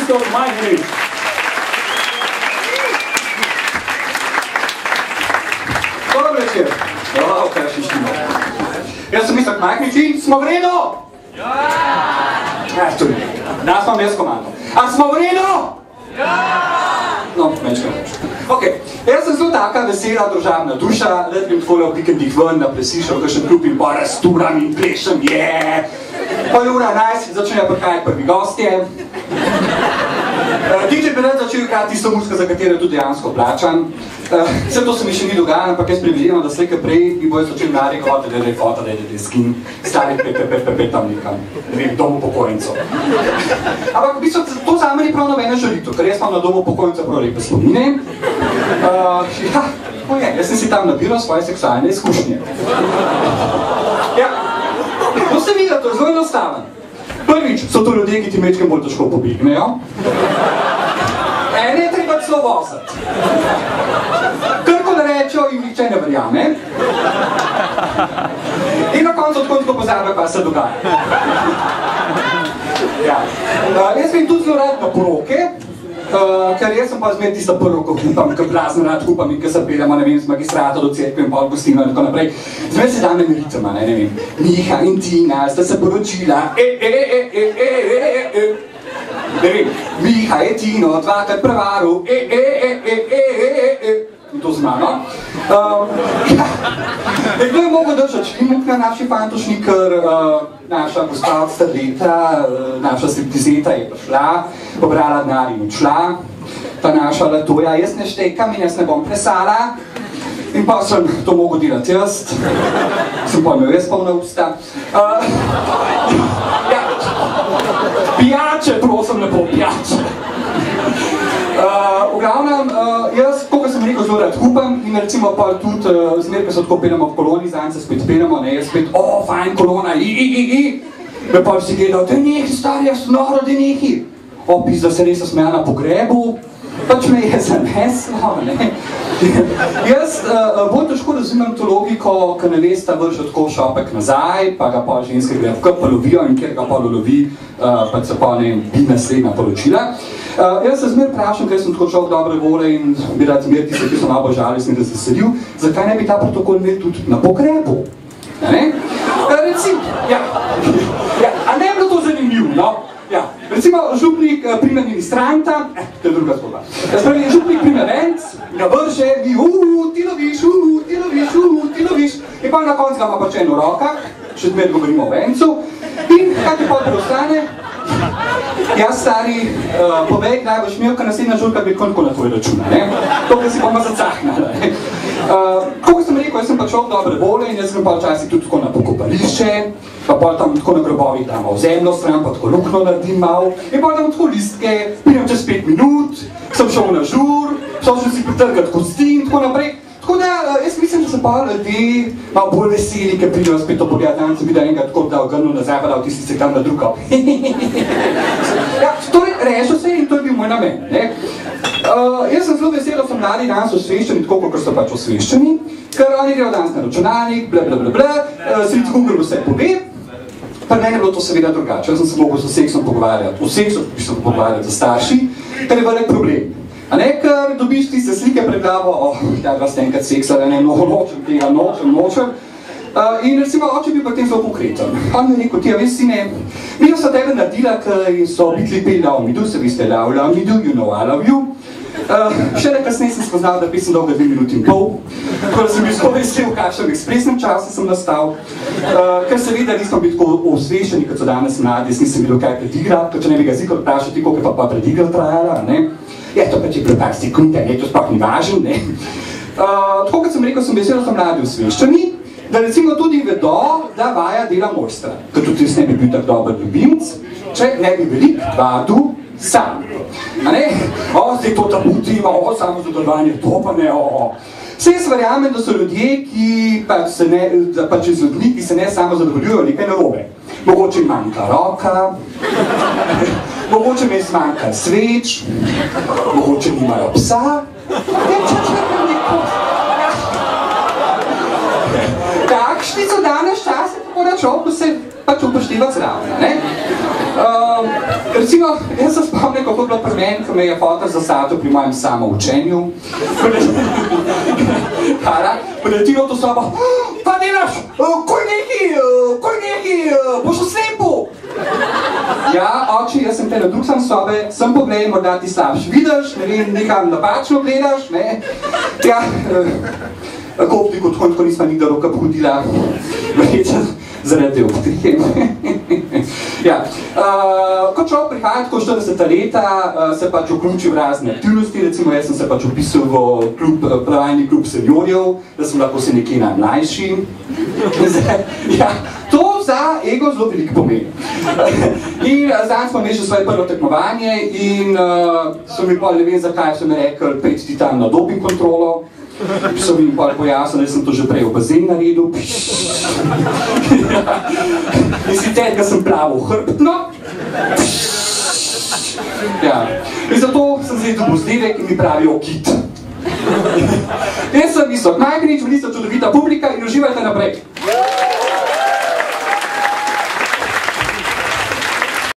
Christoph Majhnič. Dobro večer. Kaj še štimo. Jaz sem Mr. Majhnič in smo v redu? Ja! Danes imam jaz komando. A smo v redu? Ja! No, menčka neč. Ok, jaz sem zelo taka vesela, družabna duša, da bi takole v vikendih ven, da presišal kakšen klub in pa rasturam in plešem, Pol ura 11, začnejo prihajati prvi gostje. DJ bi rad začel igrati tisto muziko, za katero tudi dejansko plačam. Vse to se mi še ni dogajalo, ampak jaz predvidevam, da slej prej bi bojo začeli narekovati, da je foto, da je skin, stari tam nekam, ne vem, domu pokojnico. Ampak v bistvu to zame ni prav nobena žalitev, ker jaz imam na domu pokojnico prav lepe spomine. Jaz sem si tam nabiral svoje seksualne izkušnje. Ja, to se vidi, to je zelo enostaven. Prvič so to ljudje, ki ti mečkem bolj težko pobegnejo. Ene je treba celo voziti. Krko da rečejo in nihče ne verjame. In na koncu tako pozabe, kaj se dogaja. Ja. Jaz vem tudi zelo rad na poroke, ker jaz sem pa zmed tista prvo, ko hupam, ker blazno rad hupam in ker se peljamo, ne vem, z magistrata do cerkve in pa od gostino in tako naprej. Zmed se dam ritma, ne vem, Miha in Tina sta se poročila, ne vem, Miha je Tino dvakrat prevaril, in to z mano. Kdo je mogel držati šlimuk na naši fantošni, ker naša gospa od Starleta, naša striptizeta je prišla, pobrala denar in odšla. Ta naša latoja, jaz ne štekam in jaz ne bom plesala. In pa sem to mogel delati jaz. Sem pa imel jaz polna usta. Pijače, prosim, lepo, pijače. V glavnem, jaz, koliko sem rekel, zelo rad hupam in recimo pa tudi zmer, ko se tako pelamo v koloni, zanj se spet pelamo, ne, jaz spet, fajn kolona, me pa si gledal, da nehi, stari, jaz noro, da nehi. Pizda se res smeja na pogrebu, pač me je zaneslo, ne. Jaz bolj težko razumem to logiko, ko ne veste vrši tako šopek nazaj, pa ga pa ženske gre vkrat pa lovijo in kjer ga pa lovi, pa se pa ne bi naslednja poročila. Jaz se zmer vprašam, ker sem tako človek dobre vole in bi rad zmer tiste, ki so malo žalostni, da se sedil, zakaj ne bi ta protokol imel tudi na pogrebu? Recimo, a ne je bilo to zanimivo, no? Recimo, župnik prime ministranta, to je druga zgodba. Župnik prime venc, ga vrže, ti loviš, ti loviš, in pa na koncu ga ima pač eno v rokah, še zmer govorimo o vencu, in kaj ti pa preostane? Jaz, stari, povej, kdaj boš imel, ker naslednja žurka bi konko na tvoj računa, ne? To, ker si bomo zacahnala, ne? Kako sem rekel, jaz sem pa človek dobre vole in jaz sem pa včasih tudi tako na pokopališče, pa pol tam tako na grobovih damo v zemljo stran, pa tako lukno naredim mal, in pol dam tako listke, pridem čez 5 minut, sem šel na žur, šel sem si pritrgati kosti in tako naprej. Tako da, jaz mislim, da so pa ljudje malo bolj veseli, ker pridejo spet to pogledati, danes sem videl enega tako, da grnil nazaj, pa dal tisti se tam na drugo. Torej, rešil se in to je bil moj namen, ne. Jaz sem zelo vesel, da so mladi danes osveščeni, tako kot so pač osveščeni, ker oni grejo danes na računalnik, sredi Google vse pove, pa meni je bilo to seveda drugače, jaz sem se mogel z seksom pogovarjati, o seksu bi se pogovarjati za starši, kar je velik problem. A ne, ker dobiš tiste slike pred glavo, da ste enkrat seksali, ne, nočem tega, nočem. In recimo, oče bi pa tem zelo konkreten. On mi je rekel, veš, sine, mi so tebe naredila, ker so bitli peli love me do, se veste, love me do, you know I love you. Šele kasneje sem spoznal, da pesem dolga 2 minuti in pol, tako da sem bil zelo vesel, v kakšnem ekspresnem času sem nastal, ker seveda nismo bili tako osveščeni, kot so danes mladi, jaz nisem videl kaj predigrati, ker če ne bi ga zikor vprašati, koliko je pa predigra trajala, ne. To pač je bilo par sekunde, to sploh ni važno, ne. Tako kot sem rekel, sem vesel, da so mladi osveščeni, da recimo tudi vedo, da vaja dela mojstra, ker tudi jaz ne bi bil tak dober ljubimc, če ne bi velik vadil sam. A ne? Zdaj to tabuti ima, samo zadovoljanje, to pa ne, Vse jaz verjamem, da so ljudje, ki pač z ljudmi, ki se ne samo zadovoljujo nekaj narobe. Mogoče manjka roka, mogoče mi zmanjka sveč, mogoče nimajo psa. Takšni so danes časi, tako da človek se pač upošteva zraven, ne? Recimo, jaz se spomnim, kako je bilo pri meni, ko me je fotor zasatil pri mojem samoučenju. Prileti v to sobo, pa delaš, koj neki, boš oslepo. Ja, oči, jaz sem te na drug sam sobe, sem poglej, morda ti slabš vidiš, ne vem, nekam napačno gledaš, ne. Ja, kopnik odhod, ko nisma nikdar roka pohodila, verjetno zaradi optrihem. Ja, ko človek prihaja tako 40 leta, se pač vključi v razne aktivnosti, recimo jaz sem se pač vpisal v plavalni klub seniorjev, da sem lahko se nekje najmlajši. Ja, to za ego zelo veliko pomeni. In zdaj smo imeli že svoje prvo tekmovanje in so mi pa ne vem zakaj so mi rekli, pejti ti tam na doping kontrolo. So mi pa pojasnili, da sem to že prej v bazen naredil. In sicer, da sem plaval hrbtno. Ja. In zato sem zdaj dobil zdevek in mi pravijo kit. Jaz sem visok Majhnič, vi niste čudovita publika in uživajte naprej.